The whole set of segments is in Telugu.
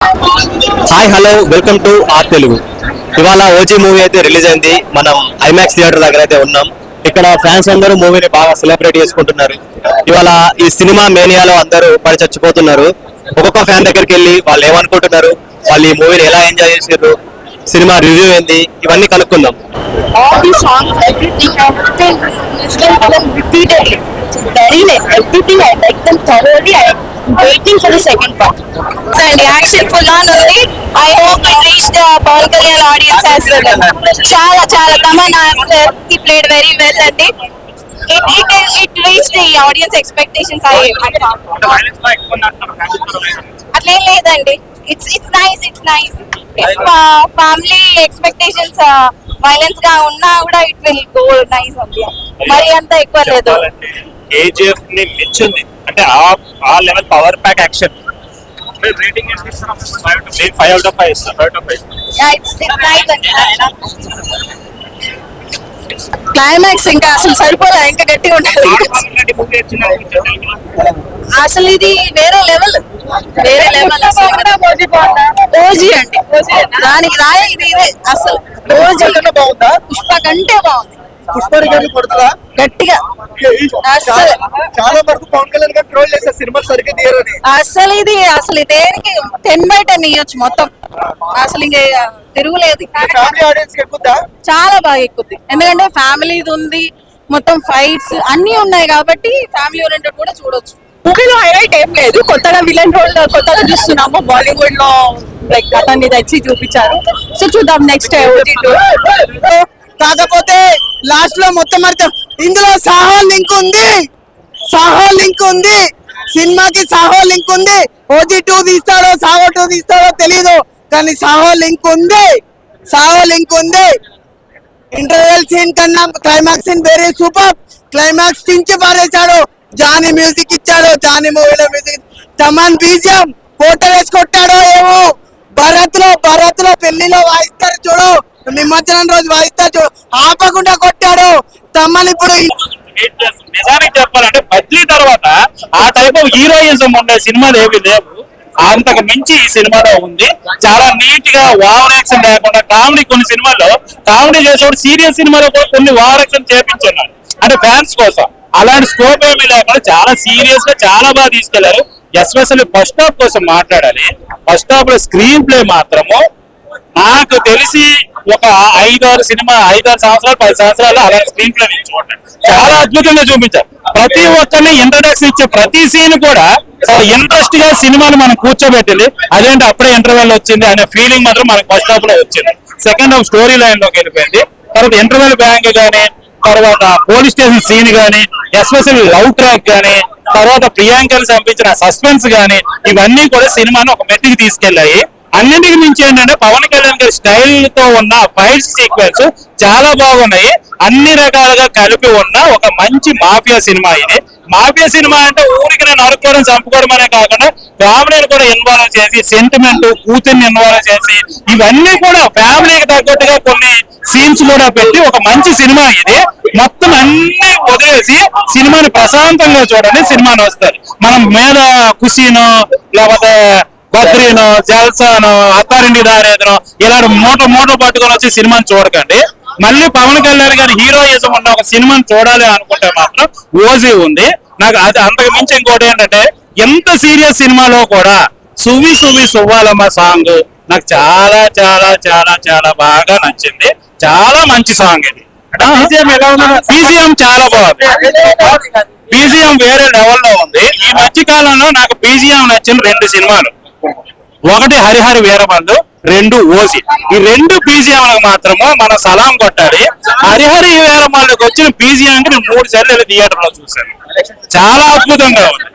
Hi hello welcome to our Telugu. ఇవాళ ఓజీ మూవీ అయితే రిలీజ్ అయింది. మనం ఐమాక్స్ థియేటర్ దగ్గర అయితే ఉన్నాం. ఇక్కడ ఫ్యాన్స్ అందరూ మూవీని బాగా సెలబ్రేట్ చేసుకుంటున్నారు. ఇవాళ ఈ సినిమా మేనియాలో అందరూ పడి చచ్చిపోతున్నారు. ఒక్కొక్క ఫ్యాన్ దగ్గరికి వెళ్ళి వాళ్ళు ఏమనుకుంటున్నారు, వాళ్ళు ఈ మూవీని ఎలా ఎంజాయ్ చేసారు, సినిమా రివ్యూ ఏంది, ఇవన్నీ కనుక్కుందాం. All the songs, everything, I've been listening to them repeatedly. It's very nice. Everything I like them thoroughly. I'm waiting for the second part. And the action full on only. I hope it reached the Paul Kalyan audience as well. Chala Tamanna as well. He played very well and it reached the audience expectations. I thought. అట్లేం లేదండి. It's nice. If family expectations violence గా ఉన్నా కూడా ఇట్ విల్ గో నైస్ ఉంది. మరి అంత ఎక్కువ లేదు. కేజీఎఫ్ ని మించింది అంటే ఆ level power pack action. Rating ఎంత ఇస్తారా? 5 out of 5 ఇస్తా. 5 out of 5. It's nice అండి. క్లైమాక్స్ ఇంకా అసలు సరిపోలే, ఇంకా గట్టిగా ఉంటుంది. అసలు ఇది వేరే లెవెల్ ఓజీ అండి. దానికి రాయ ఇది ఇదే అసలు ఓజీ బాగుందా? పుష్ప కంటే బాగుంది. పుష్ప రికార్డులు కొడుతుందా గట్టిగా? అసలు చాలా వరకు పవన్ కళ్యాణ్ గారు ట్రోల్ చేశారు సినిమా సరిగ్గా తీయరని. అసలు దేనికి 10/10 ఇవ్వచ్చు మొత్తం. అసలు ఇంకా తిరుగులేదు. ఫ్యామిలీ ఆడియన్స్ కి ఎక్కుద్దా? చాలా బాగా ఎక్కుద్ది. ఎందుకంటే ఫ్యామిలీ ఉంది, మొత్తం ఫైట్స్ అన్ని ఉన్నాయి కాబట్టి ఫ్యామిలీ ఓరియంటెడ్ కూడా చూడొచ్చు. మూవీలో హైలైట్ ఏం లేదు, కొత్తగా విలన్ రోల్ కొత్తగా చూస్తున్నాము. బాలీవుడ్ లో లైక్ అతన్ని తెచ్చి చూపించారు. సో చూద్దాం నెక్స్ట్ కాకపోతే లాస్ట్ లో మొత్తం అర్థం ఇందులో సాహో లింక్ ఉంది. సినిమాకి సాహో లింక్ ఉంది. ఓజీ 2 తీస్తాడో సాహో 2 తీస్తాడో తెలీదు, కానీ సాహో లింక్ ఉంది. ఇంటర్వెల్ సీన్ కన్నా climax scene very super. Climax చించి పారేశాడు. జానీ మ్యూజిక్ ఇచ్చాడు. జానీ మూవీలో మ్యూజిక్. తమన్ బీజియం వేసి కొట్టాడో ఏమో. భరత్ లో పెళ్లిలో వాయిస్తారు చూడు, నిమజ్జనం రోజు వాయిస్తారు చూడు, ఆపకుండా కొట్టాడు. తమన్ ఇప్పుడు నిజానికి చెప్పాలంటే బద్లీ తర్వాత ఆ టైప్ ఆఫ్ హీరోయిజం ఉండే సినిమాలు ఏవి లేవు. అంతకు మించి ఈ సినిమాలో ఉంది. చాలా నీట్ గా ఓవర్ యాక్షన్ లేకుండా కామెడీ, కొన్ని సినిమాల్లో కామెడీ చేసేవాడు సీరియస్ సినిమాలో కూడా కొన్ని ఓవర్ యాక్షన్ చేపించున్నాడు అంటే ఫ్యాన్స్ కోసం. అలాంటి స్కోప్ ఏమీ లేకుండా చాలా సీరియస్ గా చాలా బాగా తీసుకెళ్లారు. ఎస్పెషల్లీ ఫస్ట్ హాఫ్ కోసం మాట్లాడాలి. ఫస్ట్ హాఫ్ లో స్క్రీన్ ప్లే మాత్రము నాకు తెలిసి ఒక 5-6 సంవత్సరాలు 10 సంవత్సరాలు అలా స్క్రీన్ ప్లే నేను చూడండి చాలా అద్భుతంగా చూపించారు. ప్రతి ఒక్కరిని ఇంట్రడక్షన్ ఇచ్చే ప్రతి సీన్ కూడా చాలా ఇంట్రెస్ట్ గా సినిమాని మనం కూర్చోబెట్టింది. అదేంటి అప్పుడే ఇంటర్వెల్ వచ్చింది అనే ఫీలింగ్ మాత్రం మనకు ఫస్ట్ హాఫ్ లో వచ్చింది. సెకండ్ హాఫ్ స్టోరీ లైన్ లోకి వెళ్ళిపోయింది. తర్వాత ఇంటర్వెల్ బ్యాంక్ గానీ, తర్వాత పోలీస్ స్టేషన్ సీన్ గానీ, ఎస్పెషల్లీ లవ్ ట్రాక్ గానీ, తర్వాత ప్రియాంకని చంపించిన సస్పెన్స్ గానీ, ఇవన్నీ కూడా సినిమాను ఒక మెట్టికి తీసుకెళ్లాయి. అన్నింటికి మించి ఏంటంటే పవన్ కళ్యాణ్ గారి స్టైల్ తో ఉన్న ఫైట్ సీక్వెన్స్ చాలా బాగున్నాయి. అన్ని రకాలుగా కలిపి ఉన్న ఒక మంచి మాఫియా సినిమా ఇది. మాఫియా సినిమా అంటే ఊరికి నరుక్కోవడం చంపుకోవడం అనే కాకుండా ఫ్యామిలీని కూడా ఇన్వాల్వ్ చేసి, సెంటిమెంట్ కూతుర్ని ఇన్వాల్వ్ చేసి, ఇవన్నీ కూడా ఫ్యామిలీకి తగ్గట్టుగా కొన్ని సీన్స్ కూడా పెట్టి ఒక మంచి సినిమా ఇది. మొత్తం అన్ని వదిలేసి సినిమాని ప్రశాంతంగా చూడండి, సినిమాని వస్తారు. మనం మీద ఖుషీనో లేకపోతే బద్రీనో జల్సానో అత్తారింటి దారేదనో ఇలాంటి మూట పట్టుకొని వచ్చి సినిమాని చూడకండి. మళ్ళీ పవన్ కళ్యాణ్ గారి హీరోయిజం ఉన్న ఒక సినిమాని చూడాలి అనుకుంటే మాత్రం ఓజీ ఉంది. నాకు అది అంతకు మించి ఇంకోటి ఏంటంటే ఎంత సీరియస్ సినిమాలో కూడా సువి సువ్వాలమ్మ సాంగ్ నాకు చాలా చాలా చాలా చాలా బాగా నచ్చింది. చాలా మంచి సాంగ్ ఇది. బీజిఎం చాలా బాగుంది. బీజిఎం వేరే లెవెల్లో ఉంది. ఈ మధ్య కాలంలో నాకు బీజిఎం నచ్చిన 2 సినిమాలు, ఒకటి హరిహరి వీరమల్లు, 2 ఓజీ. ఈ 2 బీజిఎంలకు మాత్రము మనం సలాం కొట్టాలి. హరిహరి వీరమల్లుకి వచ్చిన బీజిఎం కి నేను 3 సార్లు థియేటర్ లో చూశాను. చాలా అద్భుతంగా ఉంది.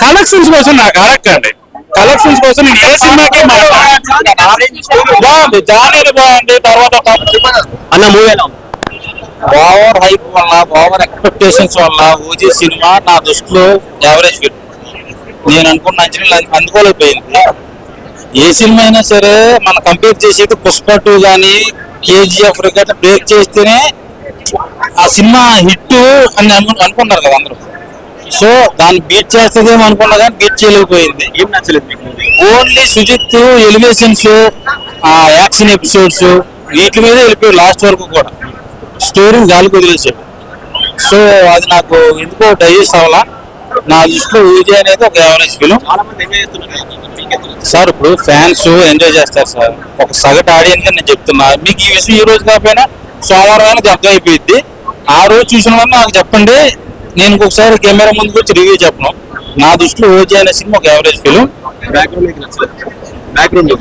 కలెక్షన్స్ కోసం నాకు అడగండి. కలెక్షన్స్ కోసం నేను ఏ సినిమాకి బాగుంది. జానీలు బాగుంది. తర్వాత అన్న మూవీ ఎలా ఉంది? ఓవర్ హైప్ వల్ల, ఓవర్ ఎక్స్పెక్టేషన్స్ వల్ల ఓజీ సినిమా నా దృష్టిలో యావరేజ్ ఫిల్మ్. నేను అనుకున్న అంచనా అందుకోలేకపోయింది. ఏ సినిమా అయినా సరే మనం కంపేర్ చేసేది పుష్ప 2 కానీ కేజీఎఫ్ రికార్డ్ బ్రేక్ చేస్తేనే ఆ సినిమా హిట్ అని అనుకున్నారు కదా అందరూ. సో దాన్ని బీట్ చేస్తుందేమో అనుకున్నా కానీ బీట్ చేయలేకపోయింది. ఏం నచ్చలేదు మీకు? Only Sujeeth elevations, action episodes వీటి మీద వెళ్ళిపోయాడు లాస్ట్ వరకు కూడా. స్టోరీని గాలికి వదిలేసాడు. సో అది నాకు ఎందుకో డైజెస్ట్ అవ్వాలా. నా దృష్టిలో ఊజీ అనేది ఒక యావరేజ్ ఫిలిం సార్. ఇప్పుడు ఫ్యాన్స్ ఎంజాయ్ చేస్తారు సార్, ఒక సగటు ఆడియన్స్ గా నేను చెప్తున్నా. మీకు ఈ విషయం ఈ రోజు కాకపోయినా సోమవారం అయినా అర్థం అయిపోయింది. ఆ రోజు చూసిన వాళ్ళు నాకు చెప్పండి, నేను ఇంకొకసారి కెమెరా ముందుకు వచ్చి రివ్యూ చెప్పను. నా దృష్టిలో ఓజీ అనే సినిమా ఒక యావరేజ్ ఫిలిం. బ్యాక్గ్రౌండ్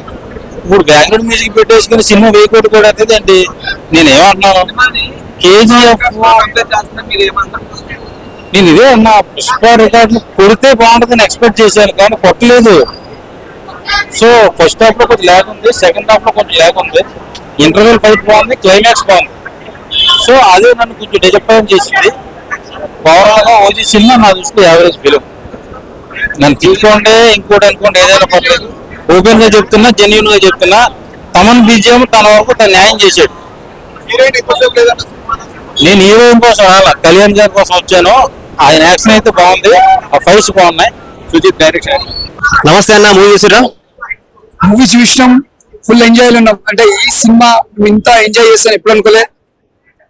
ఇప్పుడు బ్యాక్గ్రౌండ్ మ్యూజిక్ పెట్టేసుకుని సినిమా వేయకూడదు కూడా అవుతుంది అండి. నేను ఏమంటున్నాను, కేజీఎఫ్ నేను ఇదే అన్నా, పుష్ప రికార్డు కొడితే బాగుంటుందని ఎక్స్పెక్ట్ చేశాను కానీ కొట్టలేదు. సో ఫస్ట్ హాఫ్ లో కొంచెం ల్యాగ్ ఉంది, సెకండ్ హాఫ్ లో కొంచెం ల్యాగ్ ఉంది, ఇంటర్వెల్ ఫైట్ బాగుంది, క్లైమాక్స్ బాగుంది. సో అదే నన్ను కొంచెం డిసప్పాయింట్ చేసింది. ఓవరాల్ గా ఓజీ సినిమా నా దృష్టిలో యావరేజ్ ఫిలిం. నన్ను తీసుకోండి, ఇంకోటి అనుకోండి, ఏదైనా పర్లేదు. ఓపెన్ గా చెప్తున్నా, జెన్యున్ గా చెప్తున్నా, తమన్ బీజిఎం తన వరకు తను న్యాయం చేశాడు. నేను హీరోయిన్ కోసం రాలా, కళ్యాణ్ గారి కోసం వచ్చాను. ఆయన యాక్షన్ అయితే బాగుంది, ఆ ఫైట్స్ బాగున్నాయి. సుజిత్ డైరెక్షన్. నమస్తే అన్న, మూవీ చూసిరా? మూవీ చూసాం, ఫుల్ ఎంజాయ్ ఉన్నాం. అంటే ఈ సినిమా ఇంత ఎంజాయ్ చేస్తాను ఎప్పుడు అనుకోలే.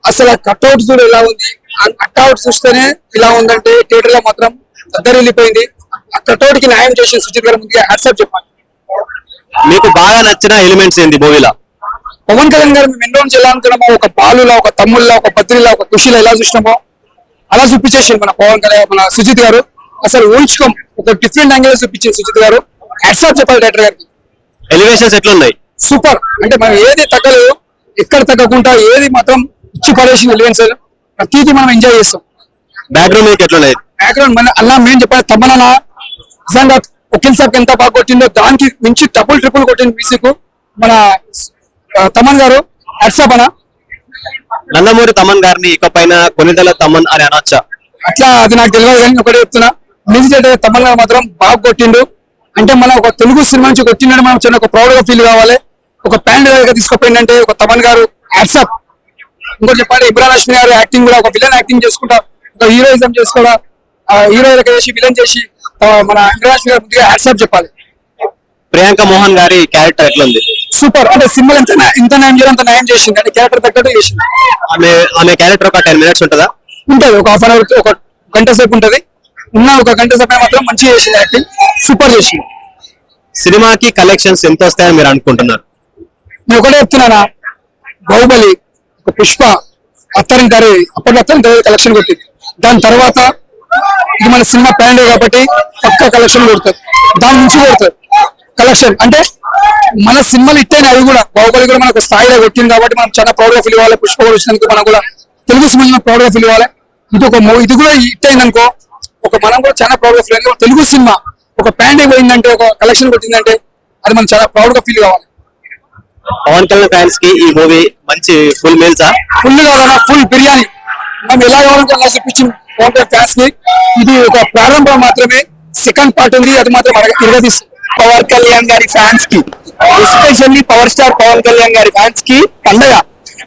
అసలు ఆ కట్అవుట్ చూడు ఎలా ఉంది, ఆ కట్అవుట్ చూస్తేనే ఇలా ఉందంటే థియేటర్ లో మాత్రం దగ్గర వెళ్ళిపోయింది. ఆ కట్అవుట్ కి న్యాయం చేసిన సుజిత్ గారు ముందుగా హ్యాట్సాప్ చెప్పాలి. మీకు బాగా నచ్చిన ఎలిమెంట్స్ ఏంది మూవీలో? పవన్ కళ్యాణ్ గారు మేము ఎన్నో నుంచి ఎలా అనుకున్నామో, ఒక బాలులా, ఒక తమ్ముళ్ళ, ఒక బద్రిలా, ఒక ఖుషిలా ఎలా చూసినామో అలా చూపించేసాడు మన పవన్ కళ్యాణ్, మన సుజిత్ గారు. అసలు ఊహించుకోం, ఒక డిఫరెంట్ యాంగిల్ చూపించింది సుజిత్ గారు. హ్యాట్సాప్ చెప్పాలి డైరెక్టర్ గారికి. ఎలివేషన్స్ ఎట్లున్నాయి? సూపర్. అంటే మనం ఏది తగ్గలేదు, ఎక్కడ తగ్గకుండా ఏది మాత్రం ఇచ్చి పడేసిన ఎలివెన్స్ ప్రతిదీ మనం ఎంజాయ్ చేస్తాం. బ్యాక్గ్రౌండ్ మీకు ఎట్లున్నాయి? బ్యాక్గ్రౌండ్ మన అలా మేము చెప్పాలి, తమ్మన నిజంగా వకీల్ సాబ్ ఎంత బాగా కొట్టిందో దానికి మించి డబుల్ ట్రిపుల్ కొట్టింది మ్యూజిక్ మన తమన్ గారు. హ్యాట్సాప్ అన్న. నందమూరి తమన్ గారిని ఇకపైన కొనిదెల తమన్ అని అనొచ్చా? అట్లా అది నాకు తెలియదు కానీ ఒకటే చెప్తున్నా, మ్యూజిక్ అయితే తమన్ గారు మాత్రం బాగా కొట్టిండు. అంటే మనం ఒక తెలుగు సినిమా నుంచి కొట్టిండని మనం చిన్న ఒక ప్రౌడ్ గా ఫీల్ కావాలి. ఒక ప్యాండ్ గా తీసుకుపోయిందంటే ఒక తమన్ గారు హ్యాట్సాప్. ఇంకోటి చెప్పాలి, ఇబ్రాన్ హష్మి గారు యాక్టింగ్ కూడా ఒక విలన్ యాక్టింగ్ చేసుకుంటా, ఒక హీరోయిజం చేసుకోవడం, హీరోయిన్ చేసి విలన్ చేసి మన ఇబ్రాన్ హష్మి గారు ముందుగా హ్యాట్సాప్ చెప్పాలి. ప్రియాంక మోహన్ గారి క్యారెక్టర్ ఎట్లుంది? సూపర్. అంటే సినిమా ఇంత న్యాయం చేయాలి, అంత న్యాయం చేసింది. అంటే క్యారెక్టర్ తగ్గట్టు చేసింది. ఆమె క్యారెక్టర్ ఒక 10 minutes ఉంటుందా? ఉంటుంది, ఒక హాఫ్ అన్ అవర్, ఒక గంట సేపు ఉంటది. ఉన్న ఒక గంట సేపు మాత్రం మంచిగా చేసింది, యాక్టింగ్ సూపర్ చేసింది. సినిమాకి కలెక్షన్స్ ఎంత వస్తాయని మీరు అనుకుంటున్నారు? నేను ఒకటే చెప్తున్నానా, బాహుబలి, ఒక పుష్ప, అత్తరం కర్రీ, అప్పట్లో అత్తరం కలెక్షన్ కొట్టింది. దాని తర్వాత ఇది మన సినిమా ప్యాండ్ కాబట్టి పక్క కలెక్షన్ కొడుతుంది, దాని నుంచి కొడుతుంది కలెక్షన్. అంటే మన సినిమాలు ఇట్టేనే అవి కూడా. బాహుబలి కూడా మనకు స్థాయిలో కొట్టింది కాబట్టి మనం చాలా ప్రౌడ్ గా ఫీల్ అవ్వాలి. పుష్ప కూడా వచ్చినందుకు మనం కూడా తెలుగు సినిమా ప్రౌడ్ గా ఫీల్ అవ్వాలి. ఇది కూడా హిట్ అయిందనుకో, ఒక మనం కూడా చాలా ప్రౌడ్ గా ఫీల్ అవ్వాలి. తెలుగు సినిమా ఒక ప్యాండ్ పోయిందంటే, ఒక కలెక్షన్ కొట్టిందంటే అది మనం చాలా ప్రౌడ్ గా ఫీల్ కావాలి. పవన్ కళ్యాణ్ ఫ్యాన్స్ కి ఈ మూవీ మంచి ఫుల్ మీల్సా? ఫుల్ కావాలన్నా ఫుల్ బిర్యానీ మనం ఎలా కావాలంటే అలా చూపించింది పవన్ కళ్యాణ్ ఫ్యాన్స్ కి. ఇది ఒక ప్రారంభం మాత్రమే, సెకండ్ పార్ట్ ఉంది, అది మాత్రం నిర్వహిస్తుంది. పవన్ కళ్యాణ్ గారి ఫ్యాన్స్ కి, especially power star Pawan Kalyan గారి ఫ్యాన్స్ కి పండగ,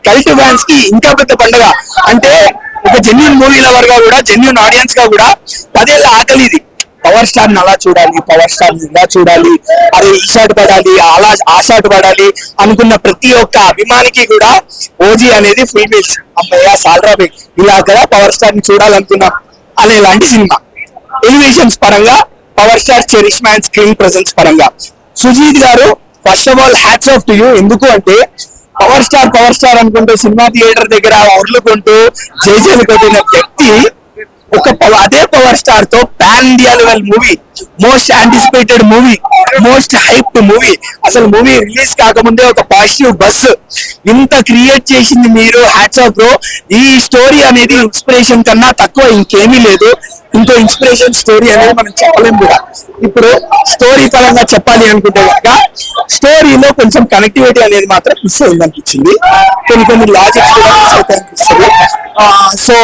కల్ట్ ఫ్యాన్స్ కి ఇంకా పెద్ద పండగ. అంటే ఒక జెన్యున్ మూవీ లవర్ గా కూడా, జెన్యున్ ఆడియన్స్ గా కూడా 10 ఏళ్ళ ఆకలి ఇది. పవర్ స్టార్ ని అలా చూడాలి, పవర్ స్టార్ ని ఇలా చూడాలి, అదే ఈ షాట్ పడాలి, అలా ఆ షాట్ పడాలి అనుకున్న ప్రతి ఒక్క అభిమానికి కూడా ఓజీ అనేది ఫుల్ మీల్స్. అమ్మయ్య సాల్రాబి ఇలా కదా పవర్ స్టార్ ని చూడాలనుకున్నాం అనే లాంటి సినిమా. ఎలివేషన్స్ పరంగా power star cherish man screen presence పరంగా సుజీత్ గారు first of all hats off to you. ఎందుకు అంటే పవర్ స్టార్ అనుకుంటూ సినిమా థియేటర్ దగ్గర ఒర్లుకుంటూ జైజేలు కొట్టిన వ్యక్తి అదే పవర్ స్టార్ తో pan India level movie, most anticipated movie, most hyped movie, అసలు మూవీ రిలీజ్ కాకముందే ఒక పాజిటివ్ బస్ ఇంత క్రియేట్ చేసింది మీరు. Hats off bro. ఈ స్టోరీ అనేది ఇన్స్పిరేషన్ కన్నా తక్కువ ఇంకేమీ లేదు. ఇంకో ఇన్స్పిరేషన్ స్టోరీ అనేది మనం చెప్పలేము కూడా. ఇప్పుడు స్టోరీ పరంగా చెప్పాలి అనుకుంటే కనుక స్టోరీలో కొంచెం కనెక్టివిటీ అనేది మాత్రం మిస్ అయింది అనిపించింది. కొన్ని లాజిక్స్ కూడా మిస్ అయితే అనిపిస్తుంది. సో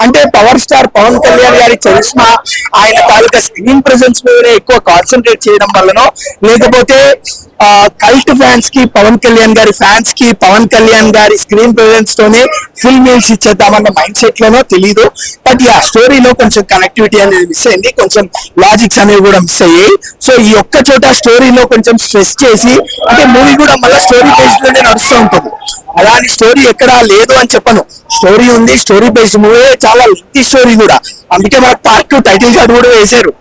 అంటే పవర్ స్టార్ పవన్ కళ్యాణ్ గారి చరిష్మా, ఆయన తాలూకా స్క్రీన్ ప్రెసెన్స్ మీదనే ఎక్కువ కాన్సన్ట్రేట్ చేయడం వల్లనో, లేకపోతే కల్ట్ ఫ్యాన్స్ కి పవన్ కళ్యాణ్ గారి ఫ్యాన్స్ కి పవన్ కళ్యాణ్ గారి స్క్రీన్ ప్రెసెన్స్ తోనే ఫుల్ మీల్స్ ఇచ్చేద్దామన్న మైండ్ సెట్ లోనో తెలీదు. బట్ ఆ స్టోరీలో కొంచెం కనెక్టివిటీ అనేది మిస్ అయింది, కొంచెం లాజిక్స్ అనేవి కూడా మిస్ అయ్యాయి. సో ఈ ఒక్క చోట స్టోరీలో కొంచెం స్ట్రెస్ చేసి, అంటే మూవీ కూడా మళ్ళీ స్టోరీ బేస్ లోనే నడుస్తూ ఉంటుంది. అలాంటి స్టోరీ ఎక్కడా లేదు అని చెప్పను, స్టోరీ ఉంది, స్టోరీ బేస్ మూవీ, చాలా లెంతీ స్టోరీ కూడా. అందుకే మనకు పార్ట్ 2 టైటిల్ కార్డ్ కూడా వేశారు.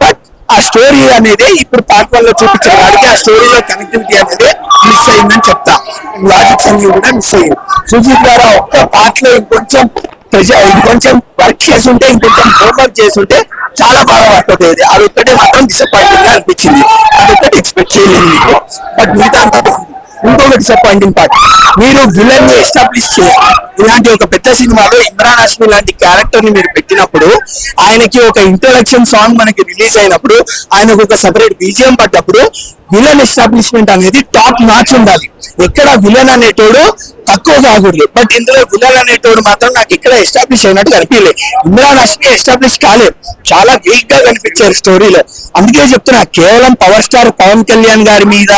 బట్ ఆ స్టోరీ అనేది ఇప్పుడు పార్ట్ 1 లో చూపించారు కాబట్టి ఆ స్టోరీలో కనెక్టివిటీ అనేది మిస్ అయిందని చెప్తా. లాజిక్స్ అన్ని కూడా మిస్ అయ్యాయి. సుజీత్ గారు ఒక్క పార్ట్ లో ఇంకొంచెం వర్క్ చేసి ఉంటే, ఇంకొంచెం హోంవర్క్ చేసి ఉంటే చాలా బాగా వర్క్ అవుతుంది. అది ఒక్కటే మాత్రం డిసప్పాయింటింగ్ గా అనిపించింది, అదొక్కటి ఎక్స్పెక్ట్ చేయలేదు. బట్ మిగతా అంతా ఇంకొక డిసప్పాయింటింగ్ పార్ట్, మీరు విలన్ ని ఎస్టాబ్లిష్ చేయాలి. ఇలాంటి ఒక పెద్ద సినిమాలో ఇమ్రాన్ హాష్మి లాంటి క్యారెక్టర్ ని మీరు పెట్టినప్పుడు, ఆయనకి ఒక ఇంట్రొడక్షన్ సాంగ్ మనకి రిలీజ్ అయినప్పుడు, ఆయనకు ఒక సెపరేట్ బీజిఎం పడ్డప్పుడు, విలన్ ఎస్టాబ్లిష్మెంట్ అనేది టాప్ నాచ్ ఉండాలి. ఎక్కడ విలన్ అనేటోడు తక్కువ కాకూడదు. బట్ ఇందులో విలన్ అనేటోడు మాత్రం నాకు ఇక్కడ ఎస్టాబ్లిష్ అయినట్టు కనిపించలేదు. ఇమ్రాన్ హాష్మి ఎస్టాబ్లిష్ కాలేదు, చాలా వీక్ గా కనిపించారు స్టోరీలో. అందుకే చెప్తున్నా, కేవలం పవర్ స్టార్ పవన్ కళ్యాణ్ గారి మీద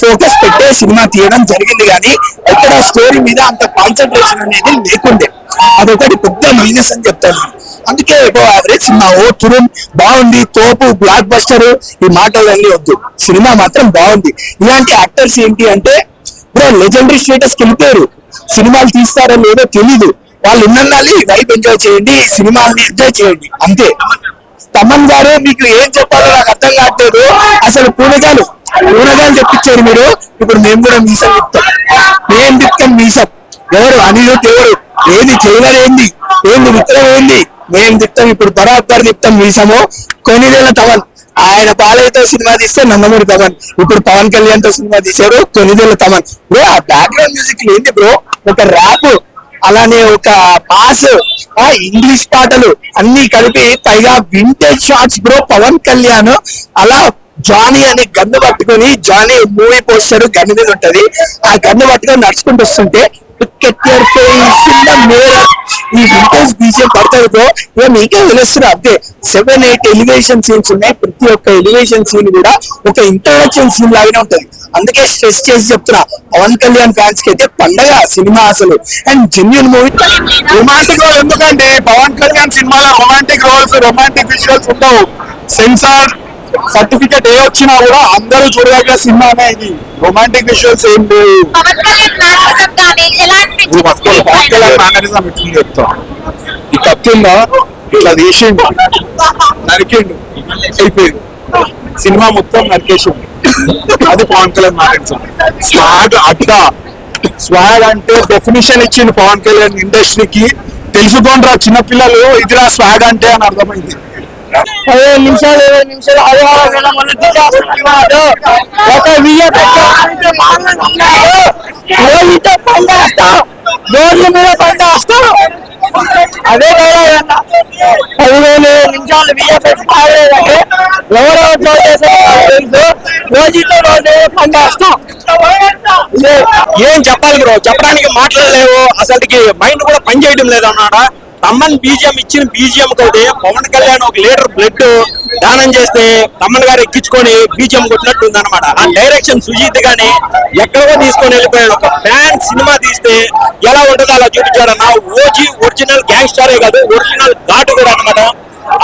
ఫోకస్ పెట్టే సినిమా తీయడం జరిగింది, కానీ ఎక్కడ స్టోరీ మీద అంత కాన్సన్ట్రేషన్ అనేది లేకుండే. అదొకటి పెద్ద మైనస్ అని చెప్తాను. అందుకే యావరేజ్ సినిమా. ఓ తురుం బాగుంది, తోపు, బ్లాక్ బస్టర్, ఈ మాటలన్నీ వద్దు, సినిమా మాత్రం బాగుంది. ఇలాంటి యాక్టర్స్ ఏంటి అంటే బ్రో లెజెండరీ స్టేటస్ వెళ్ళిపోయారు. సినిమాలు తీస్తారో లేదో తెలీదు, వాళ్ళు ఉన్నన్నాళ్ళు వైబ్ ఎంజాయ్ చేయండి, సినిమాని ఎంజాయ్ చేయండి అంతే. తమన్ గారు మీకు ఏం చెప్పాలో నాకు అర్థం కావట్లేదు. అసలు పూనగాలు చెప్పించారు మీరు, ఇప్పుడు మేము కూడా మీసం చెప్తాం. ఏం చెప్తాం మీసం? ఎవరు అనిరుద్ధ్? ఎవరు? ఏది ట్రైలర్? ఏంది విక్రమ్? మేము చెప్తాం ఇప్పుడు, బరాబర్ చెప్తాం మీసము. కొన్నిదేళ్ల తమన్, ఆయన బాలయ్యతో సినిమా తీస్తే నందమూరి తమన్, ఇప్పుడు పవన్ కళ్యాణ్ తో సినిమా తీశారు కొన్నిదేళ్ల తమన్. బ్రో ఆ బ్యాక్గ్రౌండ్ మ్యూజిక్ ఏంటి బ్రో? ఒక ర్యాప్, అలానే ఒక పాస్, ఇంగ్లీష్ పాటలు అన్ని కలిపి, పైగా vintage shots bro. Pawan Kalyan అలా జానీ అనే గన్ను పట్టుకొని, జానీ మూవీ పోస్టర్ గన్ను మీద ఉంటది, ఆ గన్ను పట్టుకొని నడుచుకుంటూ వస్తుంటే ఈ వింటేజ్ బీజియం పడతాయి బ్రో. ఇక మీకే తెలుస్తుంది అంతే. 7-8 ఎలివేషన్ సీన్స్ ఉన్నాయి, ప్రతి ఒక్క ఎలివేషన్ సీన్ కూడా ఒక ఇంట్రడక్షన్ సీన్ లాగానే ఉంటది. అందుకే స్ట్రెస్ చేసి చెప్తున్నా, పవన్ కళ్యాణ్ ఫ్యాన్స్ కి అయితే పండగ సినిమా అసలు. And genuine movie. Romantic role ఎందుకంటే పవన్ కళ్యాణ్ సినిమాలో రొమాంటిక్ రోల్స్, రొమాంటిక్ విజువల్స్ ఉండవు. సెన్సార్ సర్టిఫికేట్ ఏ వచ్చినా కూడా అందరూ చూడదగ్గ సినిమానే ఇది. రొమాంటిక్ విజువల్స్ ఏం లేవు. మేనరిజం ఇట్లా చెప్తా, ఈ కత్తిందా ఇట్లా తీసిండు, నరికిండు, అయిపోయింది సినిమా మొత్తం నరికేసిండు. అది పవన్ కళ్యాణ్ మేనరిజం. స్వాగ్ అడ్డా, స్వాగ్ అంటే డెఫినేషన్ ఇచ్చిండు పవన్ కళ్యాణ్ ఇండస్ట్రీకి. తెలుసుకోండి చిన్నపిల్లలు ఇదిరా స్వాగ్ అంటే అని అర్థమైంది. 15 నిమిషాలు 20 నిమిషాలు ఒక రోడ్ల మీద పండేస్తాం. అదే 15 నిమిషాలు విఎఫ్ఎక్స్ కాలేదంటే ఎవరెవరు తెలుసు, రోజుతో రోజు పండేస్తాం. ఏం చెప్పాలి బ్రో, చెప్పడానికి మాట్లాడలేవు. అసలుకి మైండ్ కూడా పని చేయడం లేదు అన్నాడా. తమ్మన్ బీజిఎం ఇచ్చిన బీజిఎం తోటి పవన్ కళ్యాణ్ 1 లీటర్ బ్లడ్ దానం చేస్తే తమ్మన్ గారు ఎక్కించుకొని బీజిఎం కొట్టినట్టు ఉంది అనమాట. ఆ డైరెక్షన్ సుజీత్ గాని ఎక్కడికో తీసుకొని వెళ్ళిపోయాడు. ఒక ఫ్యాన్ సినిమా తీస్తే ఎలా ఉంటుందో అలా చూపించాడన్న. ఓజీ ఒరిజినల్ గ్యాంగ్స్టరే కాదు, ఒరిజినల్ ఘాటు కూడా అనమాట.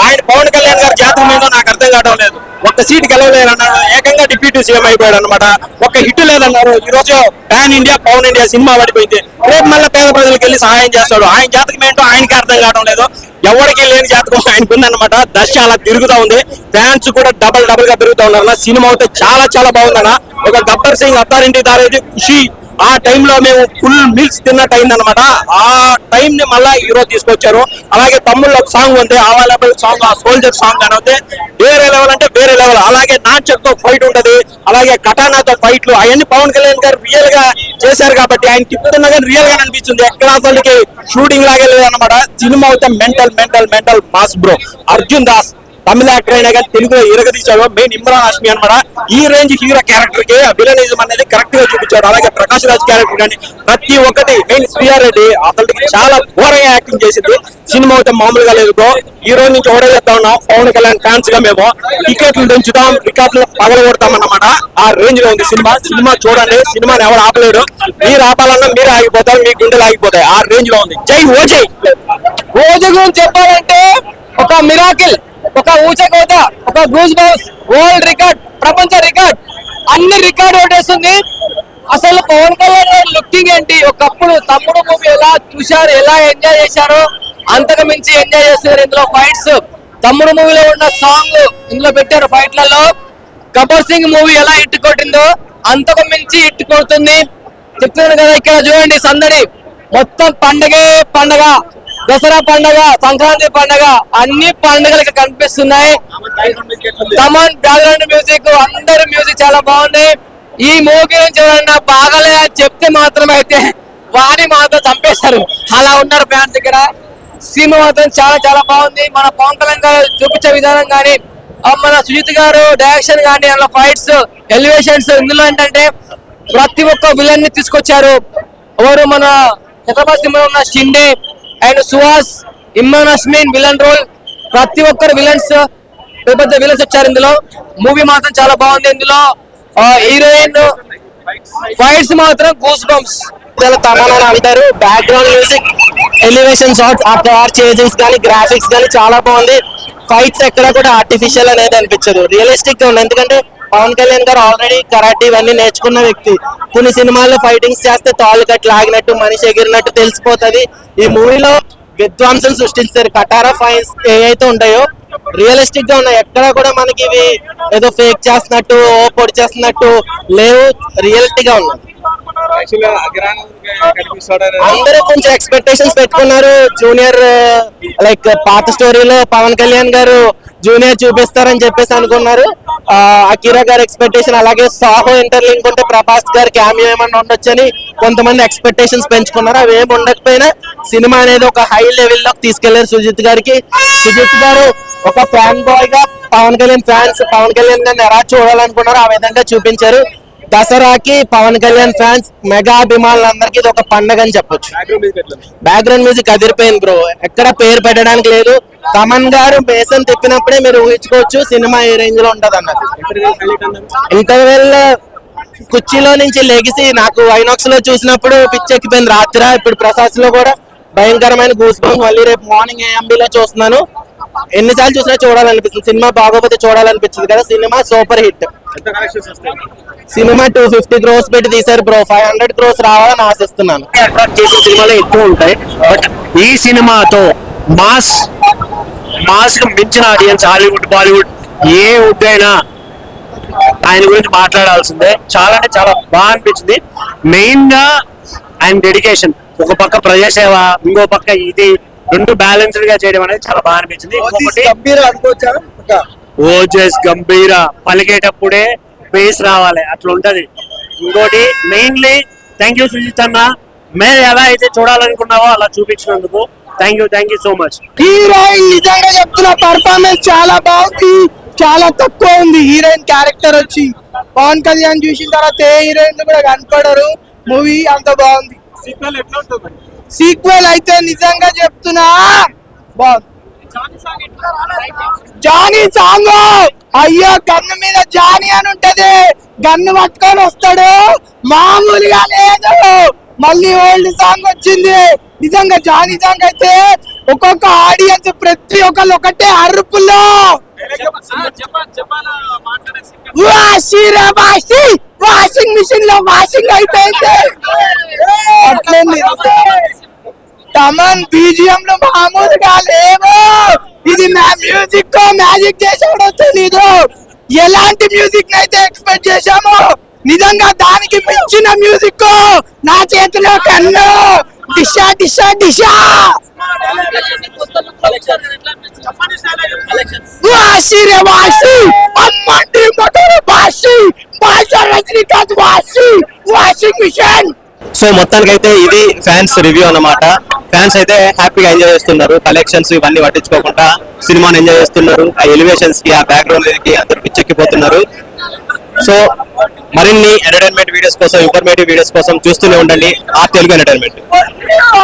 ఆయన పవన్ కళ్యాణ్ గారి జాతకం మీద నాకు అర్థం కావడం లేదు. ఒక్క సీట్ గెలవలేరన్నారు, ఏకంగా డిప్యూటీ సీఎం అయిపోయాడు అనమాట. ఒక్క హిట్ లేదన్నారు. ఈ రోజు పాన్ ఇండియా పవన్ ఇండియా సినిమా పడిపోయింది. రేపు మళ్ళీ పేద ప్రజలకు వెళ్ళి సహాయం చేస్తాడు. ఆయన జాతకం ఏంటో ఆయనకి అర్థం కావడం లేదు. ఎవరికి లేని జాతకం ఆయనకు ఉందన్నమాట. దశ అలా తిరుగుతా ఉంది. ఫ్యాన్స్ కూడా డబల్ గా పెరుగుతా ఉన్నారు. సినిమా అయితే చాలా చాలా బాగుందన్న. ఒక గబ్బర్ సింగ్ అత్తారింటి దారేది ఖుషి, ఆ టైంలో మేము ఫుల్ మీల్స్ తిన్నట్టు అయిందనమాట. ఆ టైం ని మళ్ళా హీరో తీసుకొచ్చారు. అలాగే తమ్ముళ్ళు ఒక సాంగ్ ఉంది, అవైలబుల్ సాంగ్, ఆ సోల్జర్ సాంగ్ అని అయితే వేరే లెవెల్ అంటే వేరే లెవెల్. అలాగే నాచర్తో ఫైట్ ఉంటది, అలాగే కటానాతో ఫైట్లు, అవన్నీ పవన్ కళ్యాణ్ గారు రియల్ గా చేశారు కాబట్టి ఆయన తిప్పుతున్నా కానీ రియల్ గా అనిపిస్తుంది. ఎక్కడ అసలుకి షూటింగ్ లాగే లేదన్నమాట. సినిమా అయితే mental mass bro. Arjun Das తమిళ యాక్టర్ అయినా కానీ తెలుగులో ఇరగదీశాడు. మెయిన్ ఇమ్రాన్ హాష్మి అనమాట. ఈ రేంజ్ హీరో క్యారెక్టర్ కి విలనిజం అనేది కరెక్ట్ గా చూపించాడు. అలాగే ప్రకాష్ రాజ్ క్యారెక్టర్ కానీ ప్రతి ఒక్కటి మెయిన్ శ్రీయార్ రెడ్డి అసలు చాలా ఘోరంగా యాక్టింగ్ చేసింది. సినిమా అయితే మామూలుగా లేదు బ్రో. ఈ రోజు నుంచి ఓడే చేస్తా ఉన్నాం పవన్ కళ్యాణ్ ఫ్యాన్స్ గా మేము. టికెట్లు పెంచుతాం, రికార్డులు పగల కొడతాం అన్నమాట. ఆ రేంజ్ లో ఉంది సినిమా. సినిమా చూడండి, సినిమాని ఎవరు ఆపలేడు. మీరు ఆపాలన్నా మీరే ఆగిపోతారు, మీ గుండెలు ఆగిపోతాయి. ఆ రేంజ్ లో ఉంది. జై ఓజై. ఓజీ గురించి చెప్పాలంటే ఒక మిరాకిల్, ఒక ఊచకోత, ఒక గూస్ బౌస్, వరల్డ్ రికార్డ్, ప్రపంచ రికార్డ్, అన్ని రికార్డ్ ఓటేస్తుంది. అసలు పవన్ కళ్యాణ్ లుకింగ్ ఏంటి, ఒకప్పుడు తమ్ముడు మూవీ ఎలా చూశారు, ఎలా ఎంజాయ్ చేశారో అంతకు మించి ఎంజాయ్ చేస్తున్నారు. ఇందులో ఫైట్స్, తమ్ముడు మూవీలో ఉన్న సాంగ్ ఇందులో పెట్టారు ఫైట్లలో. గబ్బర్ సింగ్ మూవీ ఎలా హిట్ కొట్టిందో అంతకు మించి హిట్ కొడుతుంది. చెప్తున్నాను కదా, ఇక్కడ చూడండి సందడి మొత్తం పండగే పండగ. దసరా పండగ, సంక్రాంతి పండగ, అన్ని పండుగలకి కనిపిస్తున్నాయి. తమన్ బ్యాక్గ్రౌండ్ మ్యూజిక్, అందరి మ్యూజిక్ చాలా బాగుంది. ఈ మూవీ గురించి ఎవరన్నా బాగాలే అని చెప్తే మాత్రం అయితే వారిని మాత్రం చంపేస్తారు. అలా ఉన్నారు ఫ్యాన్స్ దగ్గర. సినిమా మాత్రం చాలా చాలా బాగుంది. మన పవన్ కళ్యాణ్ గారు చూపించే విధానం కానీ, మన సుజిత్ గారు డైరెక్షన్ కానీ, అందులో ఫైట్స్, ఎలివేషన్స్, ఇందులో ఏంటంటే ప్రతి ఒక్క విలన్ ని తీసుకొచ్చారు. ఎవరు మన ఛత్రపతి సినిమా ఉన్న Shinde and Suhas, Imran Hashmi villain role. ప్రతి ఒక్కరు విలన్స్, పెద్ద విలన్స్ వచ్చారు ఇందులో. మూవీ మాత్రం చాలా బాగుంది. ఇందులో హీరోయిన్ ఫైట్స్ మాత్రం గూస్ బంప్స్. తమన్ అంటారు. బ్యాక్గ్రౌండ్ మ్యూజిక్, ఎలివేషన్ షాట్స్, ఆ కార్ చేజింగ్స్ కానీ, గ్రాఫిక్స్ కానీ చాలా బాగుంది. ఫైట్స్ ఎక్కడ కూడా ఆర్టిఫిషియల్ అనేది అనిపించదు, రియలిస్టిక్ గా ఉంది. ఎందుకంటే పవన్ కళ్యాణ్ గారు ఆల్రెడీ కరాటే ఇవన్నీ నేర్చుకున్న వ్యక్తి. కొన్ని సినిమాల్లో ఫైటింగ్స్ చేస్తే తాళ్ళు కట్ లాగినట్టు, మనిషి ఎగిరినట్టు తెలిసిపోతుంది. ఈ మూవీలో విధ్వంసం సృష్టించారు. కటారా ఫైన్స్ ఏవైతే ఉంటాయో రియలిస్టిక్ గా ఉన్నాయి. ఎక్కడ కూడా మనకి ఇవి ఏదో ఫేక్ చేస్తున్నట్టు, పొడి చేస్తున్నట్టు లేవు, రియాలిటీ గా ఉన్నాయి. అందరూ కొంచెం ఎక్స్పెక్టేషన్స్ పెట్టుకున్నారు. జూనియర్ లైక్ పాత స్టోరీలో పవన్ కళ్యాణ్ గారు జూనియర్ చూపిస్తారని చెప్పేసి అనుకున్నారు. అకిరా గారి ఎక్స్పెక్టేషన్, అలాగే సాహో ఇంటర్లింక్ ఉంటే ప్రభాస్ గారి క్యామియో ఏమన్నా ఉండొచ్చని కొంతమంది ఎక్స్పెక్టేషన్స్ పెంచుకున్నారు. అవి ఏమి ఉండకపోయినా సినిమా అనేది ఒక హై లెవెల్ లోకి తీసుకెళ్లారు సుజిత్ గారికి. సుజిత్ గారు ఒక ఫ్యాన్ బాయ్ గా పవన్ కళ్యాణ్ ఫ్యాన్స్ పవన్ కళ్యాణ్ గారిని ఎలా చూడాలనుకున్నారో ఆ విధంగా చూపించారు. దసరాకి పవన్ కళ్యాణ్ ఫ్యాన్స్ మెగా అభిమానులందరికీ ఇది ఒక పండగ అని చెప్పొచ్చు. బ్యాక్గ్రౌండ్ మ్యూజిక్ అదిరిపోయింది బ్రో. ఎక్కడ పేరు పెట్టడానికి లేదు. తమన్ గారు బేసన్ తిప్పినప్పుడే మీరు ఊహించుకోవచ్చు సినిమా ఏ రేంజ్ లో ఉంటది అన్నది. ఇంటర్వెల్ కుర్చీలో నుంచి లెగిసి నాకు ఐనాక్స్ లో చూసినప్పుడు పిచ్చెక్కిపోయింది రాత్రి. ఇప్పుడు ప్రసాద్ లో కూడా భయంకరమైన గూస్ బంప్స్. మళ్ళీ రేపు మార్నింగ్ ఏఎంబీలో చూస్తున్నాను. ఎన్నిసార్లు చూసినా చూడాలనిపిస్తుంది. సినిమా బాగోపోతే చూడాలనిపించింది కదా. Cinema super hit. Cinema 250 crores పెట్టి తీశారు బ్రో. 500 crores రావాలని ఆశిస్తున్నాను. అట్రాక్ట్ చేసే సినిమాలు ఎక్కువ ఉంటాయి, బట్ ఈ సినిమాతో మాస్ మించిన ఆడియన్స్ హాలీవుడ్, బాలీవుడ్ ఏ ఉద్దైనా ఆయన గురించి మాట్లాడాల్సిందే. చాలా అంటే చాలా బాగా అనిపించింది. మెయిన్ గా ఆయన డెడికేషన్, ఒక పక్క ప్రజాసేవ, ఇంకో పక్క ఇది, రెండు బ్యాలెన్స్డ్ గా చేయడం అనేది చాలా బాగా అనిపించింది. ఓజస్ గంభీర పలికేటప్పుడే బేస్ రావాలి, అట్లా ఉంటది. ఇంకోటి మెయిన్లీ థ్యాంక్ యూ సుజిత్ అన్న. మేము ఎలా అయితే చూడాలనుకున్నావో అలా చూపించినందుకు thank you so much. Heroine నిజంగా చెప్తున్నా పర్ఫార్మెన్స్ చాలా బాగుంది. చాలా తక్కువ ఉంది హీరోయిన్ క్యారెక్టర్ వచ్చి. పవన్ కళ్యాణ్ చూసిన తర్వాత ఏ హీరోయిన్ కూడా కనపడరు. మూవీ అంత బాగుంది. సీక్వెల్ అయితే నిజంగా చెప్తున్నా బాగుంది. జానీ సాంగ్, అయ్యో గన్ను మీద జానీ అని ఉంటది, గన్ను పట్టుకొని వస్తాడు, మామూలుగా లేదు. మళ్ళీ ఓల్డ్ సాంగ్ వచ్చింది. నిజంగా జానీ సాంగ్ అయితే ఒక్కొక్క ఆడియన్స్ ప్రతి ఒక్కళ్ళు ఒకటే అరుపుల్లో వాషింగ్ మిషన్ లో వాషింగ్ అయిపోయింది. అట్లయింది. తమన్ బీజిఎం లో మామూలుగా లేవు. ఇది మ్యూజిక్ మ్యాజిక్ చేసాడో తెలీదు. ఎలాంటి మ్యూజిక్ అయితే ఎక్స్పెక్ట్ చేశామో నిజంగా దానికి మించిన మ్యూజిక్. నా చేతిలో కన్ను డిషా డిషా డిషా. వాషి రే వాషి, అమ్మంటి మోటార్ వాషి, భాషా Rajinikanth Vashi, washing machine. So మొత్తానికి అయితే ఇది ఫ్యాన్స్ రివ్యూ అన్నమాట. ఫ్యాన్స్ అయితే హ్యాపీగా ఎంజాయ్ చేస్తున్నారు. కలెక్షన్స్ ఇవన్నీ పట్టించుకోకుండా సినిమాని ఎంజాయ్ చేస్తున్నారు. ఆ ఎలివేషన్స్ కి, ఆ బ్యాక్గ్రౌండ్ కి అందరూ పిచ్చెక్కిపోతున్నారు. సో మరిన్ని ఎంటర్టైన్మెంట్ వీడియోస్ కోసం, ఇన్ఫర్మేటివ్ వీడియోస్ కోసం చూస్తూనే ఉండండి ఆ తెలుగు ఎంటర్టైన్మెంట్.